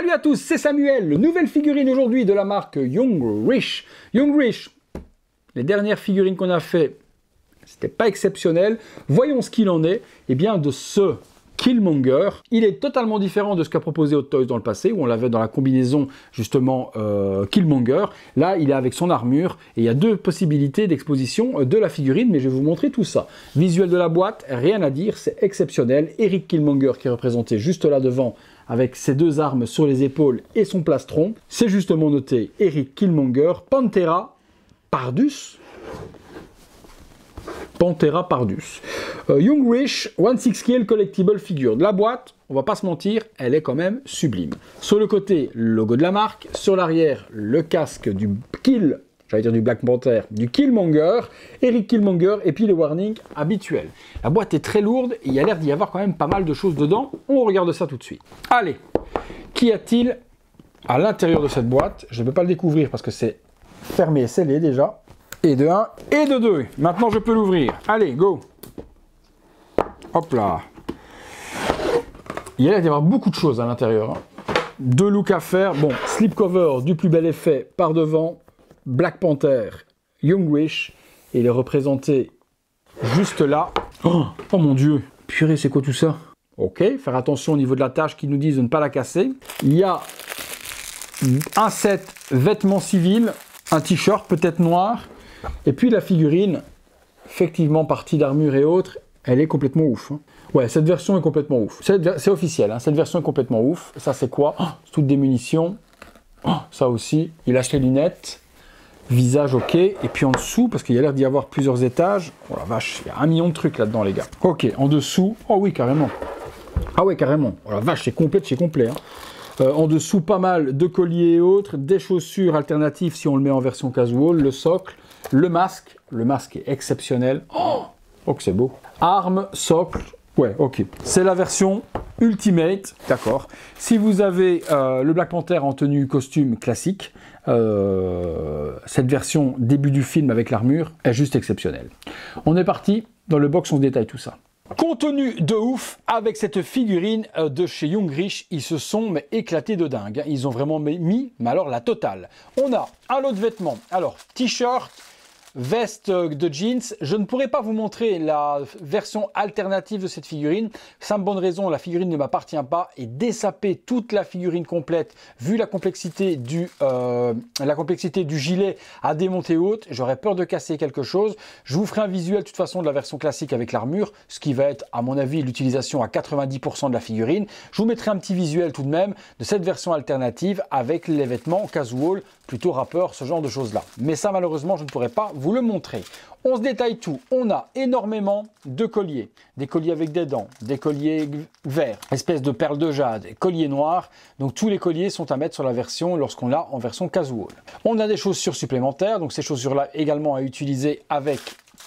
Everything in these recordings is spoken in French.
Salut à tous, c'est Samuel, nouvelle figurine aujourd'hui de la marque Young Rich. Young Rich, les dernières figurines qu'on a fait, c'était pas exceptionnel. Voyons ce qu'il en est. Eh bien, de ce Killmonger, il est totalement différent de ce qu'a proposé Hot Toys dans le passé, où on l'avait dans la combinaison justement Killmonger. Là, il est avec son armure, et il y a deux possibilités d'exposition de la figurine, mais je vais vous montrer tout ça. Visuel de la boîte, rien à dire, c'est exceptionnel. Eric Killmonger qui est représenté juste là devant, avec ses deux armes sur les épaules et son plastron. C'est justement noté Eric Killmonger, Panthera Pardus. Panthera Pardus. Young Rich 16 Kill Collectible Figure. De la boîte, on va pas se mentir, elle est quand même sublime. Sur le côté, le logo de la marque. Sur l'arrière, le casque du Kill, j'allais dire du Black Panther, du Killmonger, Eric Killmonger, et puis le warning habituel. La boîte est très lourde, et il y a l'air d'y avoir quand même pas mal de choses dedans. On regarde ça tout de suite. Allez, qu'y a-t-il à l'intérieur de cette boîte? Je ne peux pas le découvrir parce que c'est fermé et scellé déjà. Et de 1 et de 2. Maintenant, je peux l'ouvrir. Allez, go. Hop là. Il y a l'air d'y avoir beaucoup de choses à l'intérieur. Hein. Deux looks à faire. Bon, slipcover du plus bel effet par devant. Black Panther, Young Rich. Et il est représenté juste là. Oh mon Dieu. Purée, c'est quoi tout ça? Ok, faire attention au niveau de la tâche qui nous disent de ne pas la casser. Il y a un set vêtements civils. Un t-shirt peut-être noir. Et puis la figurine, effectivement partie d'armure et autres, elle est complètement ouf. Hein. Ouais, cette version est complètement ouf. C'est officiel, hein, cette version est complètement ouf. Ça c'est quoi? Oh, c'est toutes des munitions. Oh, ça aussi, il lâche les lunettes. Visage ok. Et puis en dessous, parce qu'il y a l'air d'y avoir plusieurs étages. Oh la vache, il y a 1 million de trucs là-dedans les gars. Ok, en dessous, oh oui carrément. Ah ouais carrément. Oh la vache, c'est complet de chez complet. Hein. En dessous, pas mal de colliers et autres, des chaussures alternatives si on le met en version casual, le socle, le masque est exceptionnel. Oh que c'est beau. Armes, socle, ouais, ok. C'est la version Ultimate, d'accord. Si vous avez le Black Panther en tenue costume classique, cette version début du film avec l'armure est juste exceptionnelle. On est parti, dans le box on se détaille tout ça. Contenu de ouf avec cette figurine de chez Young Rich, ils se sont mais éclatés de dingue. Ils ont vraiment mis, mais alors la totale. On a un lot de vêtements. Alors, t-shirt, veste de jeans. Je ne pourrais pas vous montrer la version alternative de cette figurine. Simple bonne raison, la figurine ne m'appartient pas et dessaper toute la figurine complète, vu la complexité du gilet à démonter haute, j'aurais peur de casser quelque chose. Je vous ferai un visuel de toute façon de la version classique avec l'armure, ce qui va être à mon avis l'utilisation à 90% de la figurine. Je vous mettrai un petit visuel tout de même de cette version alternative avec les vêtements casual, plutôt rappeur, ce genre de choses là. Mais ça malheureusement je ne pourrais pas vous le montrer. On se détaille tout. On a énormément de colliers. Des colliers avec des dents, des colliers verts, espèce de perles de jade, colliers noirs. Donc tous les colliers sont à mettre sur la version lorsqu'on l'a en version casual. On a des chaussures supplémentaires. Donc ces chaussures-là également à utiliser avec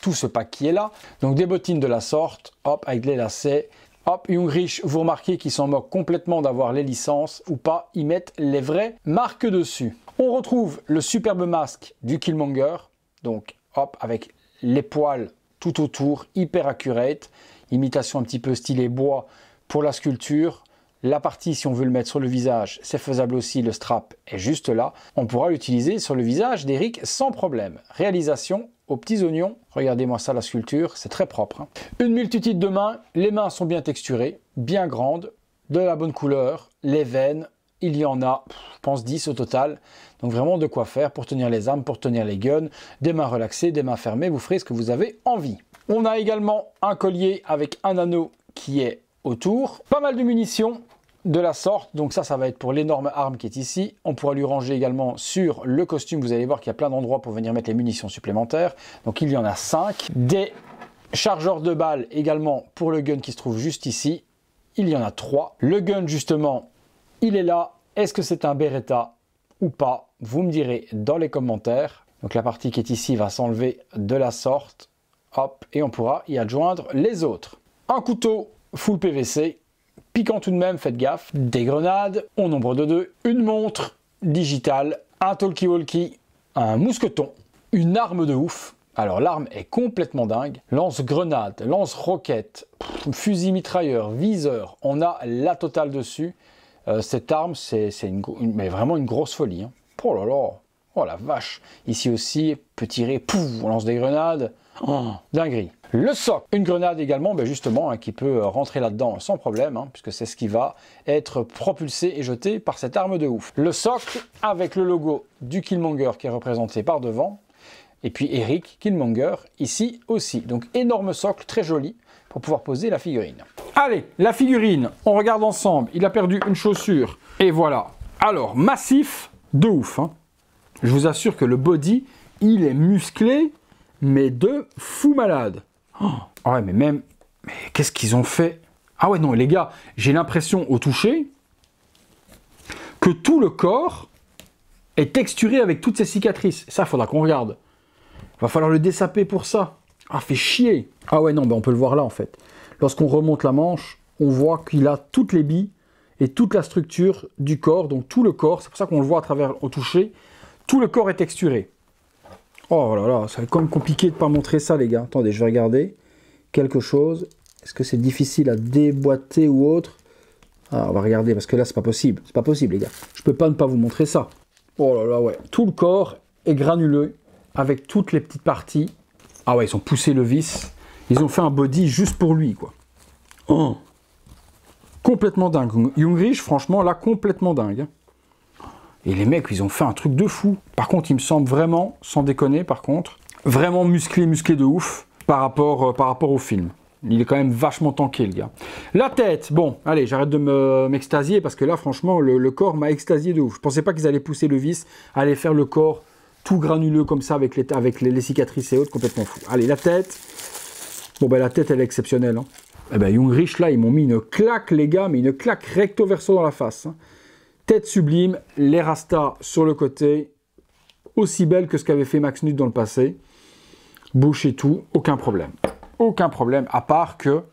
tout ce pack qui est là. Donc des bottines de la sorte, hop, avec les lacets. Hop, Young Rich, vous remarquez qu'ils s'en moquent complètement d'avoir les licences ou pas. Ils mettent les vraies marques dessus. On retrouve le superbe masque du Killmonger. Donc hop, avec les poils tout autour, hyper accurate, imitation un petit peu stylé bois pour la sculpture. La partie, si on veut le mettre sur le visage, c'est faisable aussi, le strap est juste là. On pourra l'utiliser sur le visage d'Eric sans problème. Réalisation aux petits oignons. Regardez-moi ça, la sculpture, c'est très propre. Hein. Une multitude de mains, les mains sont bien texturées, bien grandes, de la bonne couleur, les veines, il y en a, je pense 10 au total. Donc vraiment de quoi faire pour tenir les armes, pour tenir les guns, des mains relaxées, des mains fermées, vous ferez ce que vous avez envie. On a également un collier avec un anneau qui est autour. Pas mal de munitions de la sorte, donc ça va être pour l'énorme arme qui est ici. On pourra lui ranger également sur le costume, vous allez voir qu'il y a plein d'endroits pour venir mettre les munitions supplémentaires. Donc il y en a 5. Des chargeurs de balles également pour le gun qui se trouve juste ici. Il y en a 3. Le gun justement, il est là. Est-ce que c'est un Beretta ou pas? Vous me direz dans les commentaires. Donc la partie qui est ici va s'enlever de la sorte. Hop, et on pourra y adjoindre les autres. Un couteau full PVC, piquant tout de même, faites gaffe. Des grenades au nombre de 2. Une montre digitale, un talkie-walkie, un mousqueton, une arme de ouf. Alors l'arme est complètement dingue. Lance-grenade, lance-roquette, fusil mitrailleur, viseur, on a la totale dessus. cette arme, c'est mais vraiment une grosse folie. Hein. Oh là là, oh la vache. Ici aussi, peut tirer, pouf, on lance des grenades. Oh, dinguerie. Le soc, une grenade également, ben justement, hein, qui peut rentrer là-dedans sans problème, hein, puisque c'est ce qui va être propulsé et jeté par cette arme de ouf. Le soc, avec le logo du Killmonger qui est représenté par devant, et puis Eric Killmonger ici aussi. Donc énorme socle, très joli, pour pouvoir poser la figurine. Allez, la figurine, on regarde ensemble. Il a perdu une chaussure, et voilà. Alors, massif de ouf. Hein. Je vous assure que le body, il est musclé, mais de fou malade. Oh, ouais, mais qu'est-ce qu'ils ont fait? Ah ouais, non, les gars, j'ai l'impression au toucher que tout le corps est texturé avec toutes ces cicatrices. Ça, il faudra qu'on regarde. Va falloir le dessaper pour ça. Ah, fait chier. Ah ouais, non, ben on peut le voir là, en fait. Lorsqu'on remonte la manche, on voit qu'il a toutes les billes et toute la structure du corps, donc tout le corps. C'est pour ça qu'on le voit à travers au toucher. Tout le corps est texturé. Oh là là, ça va être quand même compliqué de ne pas montrer ça, les gars. Attendez, je vais regarder quelque chose. Est-ce que c'est difficile à déboîter ou autre? Ah, on va regarder, parce que là, c'est pas possible. C'est pas possible, les gars. Je peux pas ne pas vous montrer ça. Oh là là, ouais. Tout le corps est granuleux, avec toutes les petites parties. Ah ouais, ils ont poussé le vis. Ils ont fait un body juste pour lui, quoi. Oh. Complètement dingue. Jungrich, franchement, là, complètement dingue. Et les mecs, ils ont fait un truc de fou. Par contre, il me semble vraiment, sans déconner, par contre, vraiment musclé de ouf par rapport au film. Il est quand même vachement tanké, le gars. La tête, bon, allez, j'arrête de m'extasier parce que là, franchement, le corps m'a extasié de ouf. Je pensais pas qu'ils allaient pousser le vis, aller faire le corps tout granuleux comme ça avec les cicatrices et autres, complètement fou. Allez, la tête. Bon, ben la tête, elle est exceptionnelle. Hein. Eh ben, Jungrich, là, ils m'ont mis une claque, les gars, mais une claque recto verso dans la face. Hein. Tête sublime, les rastas sur le côté, aussi belle que ce qu'avait fait Max Nutt dans le passé. Bouche et tout, aucun problème. Aucun problème, à part que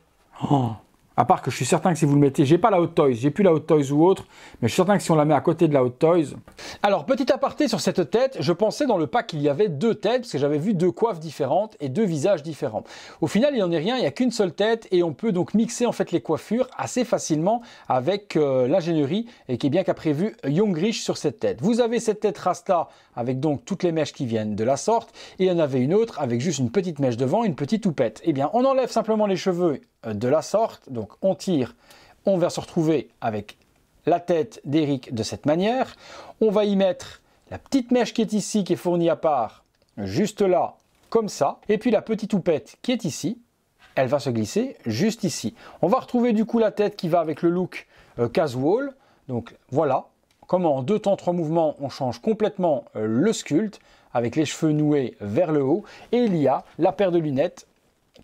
je suis certain que si vous le mettez, j'ai pas la Hot Toys, j'ai plus la Hot Toys ou autre, mais je suis certain que si on la met à côté de la Hot Toys... Alors, petit aparté sur cette tête, je pensais dans le pack qu'il y avait deux têtes, parce que j'avais vu deux coiffes différentes et deux visages différents. Au final, il n'y en est rien, il n'y a qu'une seule tête, et on peut donc mixer en fait les coiffures assez facilement avec l'ingénierie, et qui est bien qu'a prévu Jungrich sur cette tête. Vous avez cette tête Rasta, avec donc toutes les mèches qui viennent de la sorte, et il y en avait une autre avec juste une petite mèche devant, une petite toupette. Eh bien, on enlève simplement les cheveux de la sorte, donc on tire, on va se retrouver avec la tête d'Eric de cette manière, on va y mettre la petite mèche qui est ici, qui est fournie à part, juste là, comme ça, et puis la petite toupette qui est ici, elle va se glisser juste ici. On va retrouver du coup la tête qui va avec le look casual, donc voilà, comment en 2 temps 3 mouvements on change complètement le sculpte, avec les cheveux noués vers le haut, et il y a la paire de lunettes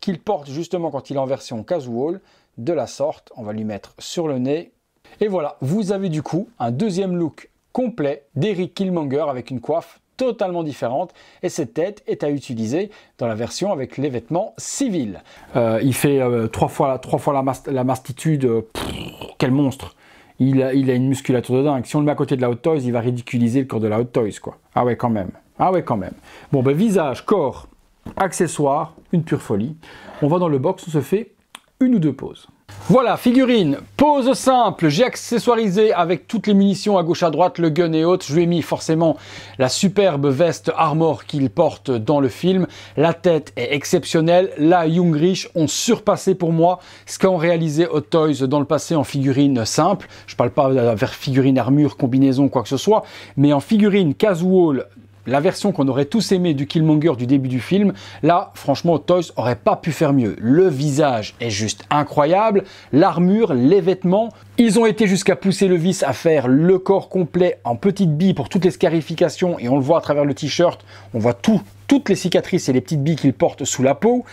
qu'il porte justement quand il est en version casual, de la sorte, on va lui mettre sur le nez. Et voilà, vous avez du coup un deuxième look complet d'Eric Killmonger avec une coiffe totalement différente. Et cette tête est à utiliser dans la version avec les vêtements civils. Il fait 3 fois la mastitude. Quel monstre! Il a une musculature de dingue. Si on le met à côté de la Hot Toys, il va ridiculiser le corps de la Hot Toys, quoi. Ah ouais, quand même. Ah ouais, quand même. Bon, ben visage, corps, accessoires, une pure folie. On va dans le box, on se fait une ou deux poses. Voilà, figurine, pose simple, j'ai accessoirisé avec toutes les munitions à gauche à droite, le gun et autres. Je lui ai mis forcément la superbe veste armor qu'il porte dans le film. La tête est exceptionnelle. Là, Jungrich ont surpassé pour moi ce qu'ont réalisé Hot Toys dans le passé en figurine simple. Je parle pas vers figurine armure, combinaison, quoi que ce soit, mais en figurine casual, la version qu'on aurait tous aimé du Killmonger du début du film, là, franchement, Hot Toys aurait pas pu faire mieux. Le visage est juste incroyable, l'armure, les vêtements, ils ont été jusqu'à pousser le vis à faire le corps complet en petites billes pour toutes les scarifications, et on le voit à travers le t-shirt, on voit toutes les cicatrices et les petites billes qu'il porte sous la peau.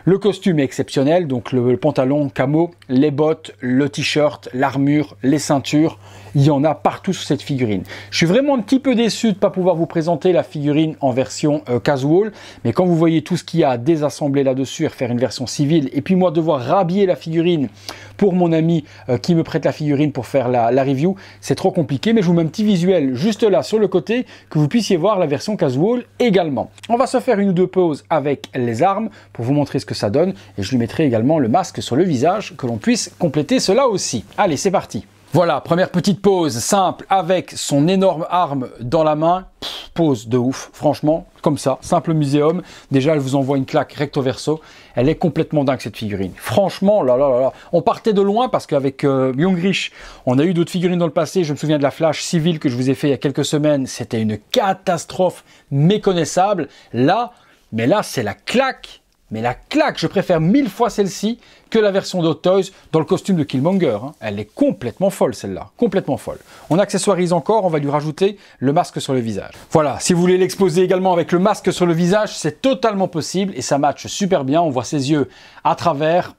Le costume est exceptionnel, donc le pantalon camo, les bottes, le t-shirt, l'armure, les ceintures, il y en a partout sur cette figurine. Je suis vraiment un petit peu déçu de ne pas pouvoir vous présenter la figurine en version casual, mais quand vous voyez tout ce qu'il y a à désassembler là-dessus et refaire une version civile, et puis moi devoir rhabiller la figurine pour mon ami qui me prête la figurine pour faire la review, c'est trop compliqué, mais je vous mets un petit visuel juste là sur le côté, que vous puissiez voir la version casual également. On va se faire une ou deux poses avec les armes pour vous montrer ce que ça donne, et je lui mettrai également le masque sur le visage, que l'on puisse compléter cela aussi. Allez, c'est parti. Voilà, première petite pose simple avec son énorme arme dans la main. Pose de ouf, franchement, comme ça, simple muséum. Déjà, elle vous envoie une claque recto verso. Elle est complètement dingue cette figurine. Franchement, là là là là. On partait de loin parce qu'avec Jungrich, on a eu d'autres figurines dans le passé. Je me souviens de la Flash Civil que je vous ai fait il y a quelques semaines. C'était une catastrophe méconnaissable. Là, mais là, c'est la claque. Mais la claque, je préfère 1000 fois celle-ci que la version d'Hot Toys dans le costume de Killmonger. Elle est complètement folle celle-là, complètement folle. On accessoirise encore, on va lui rajouter le masque sur le visage. Voilà, si vous voulez l'exposer également avec le masque sur le visage, c'est totalement possible et ça matche super bien. On voit ses yeux à travers.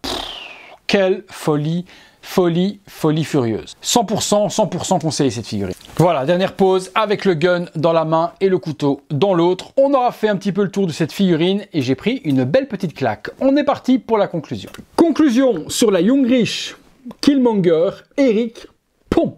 Quelle folie! Folie, folie furieuse. 100% conseillé cette figurine. Voilà, dernière pose avec le gun dans la main et le couteau dans l'autre. On aura fait un petit peu le tour de cette figurine et j'ai pris une belle petite claque. On est parti pour la conclusion. Conclusion sur la Jungrich Killmonger Eric. Pom,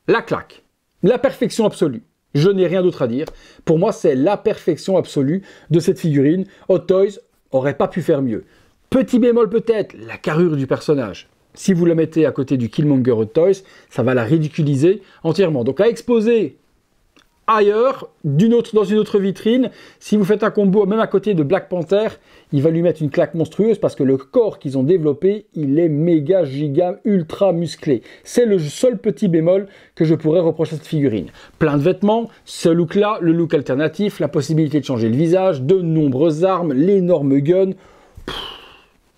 la claque. La perfection absolue. Je n'ai rien d'autre à dire. Pour moi, c'est la perfection absolue de cette figurine. Hot Toys aurait pas pu faire mieux. Petit bémol peut-être, la carrure du personnage. Si vous la mettez à côté du Killmonger Hot Toys, ça va la ridiculiser entièrement. Donc à exposer ailleurs, dans une autre vitrine, si vous faites un combo même à côté de Black Panther, il va lui mettre une claque monstrueuse parce que le corps qu'ils ont développé, il est méga, giga, ultra musclé. C'est le seul petit bémol que je pourrais reprocher à cette figurine. Plein de vêtements, ce look-là, le look alternatif, la possibilité de changer le visage, de nombreuses armes, l'énorme gun.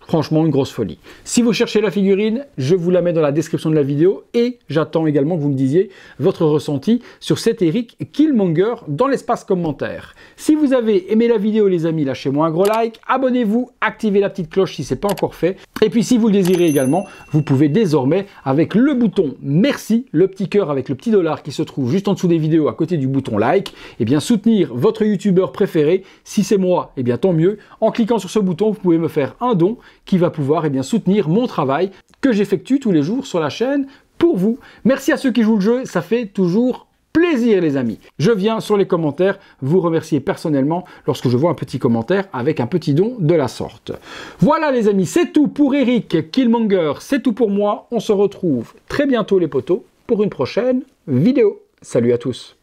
Franchement, une grosse folie. Si vous cherchez la figurine, je vous la mets dans la description de la vidéo et j'attends également que vous me disiez votre ressenti sur cet Eric Killmonger dans l'espace commentaire. Si vous avez aimé la vidéo les amis, lâchez-moi un gros like, abonnez-vous, activez la petite cloche si ce n'est pas encore fait. Et puis si vous le désirez également, vous pouvez désormais avec le bouton merci, le petit cœur avec le petit dollar qui se trouve juste en dessous des vidéos à côté du bouton like, et bien soutenir votre youtubeur préféré. Si c'est moi, et bien tant mieux. En cliquant sur ce bouton, vous pouvez me faire un don qui va pouvoir soutenir mon travail que j'effectue tous les jours sur la chaîne pour vous. Merci à ceux qui jouent le jeu, ça fait toujours plaisir les amis. Je viens sur les commentaires vous remercier personnellement lorsque je vois un petit commentaire avec un petit don de la sorte. Voilà les amis, c'est tout pour Eric Killmonger, c'est tout pour moi. On se retrouve très bientôt les potos pour une prochaine vidéo. Salut à tous.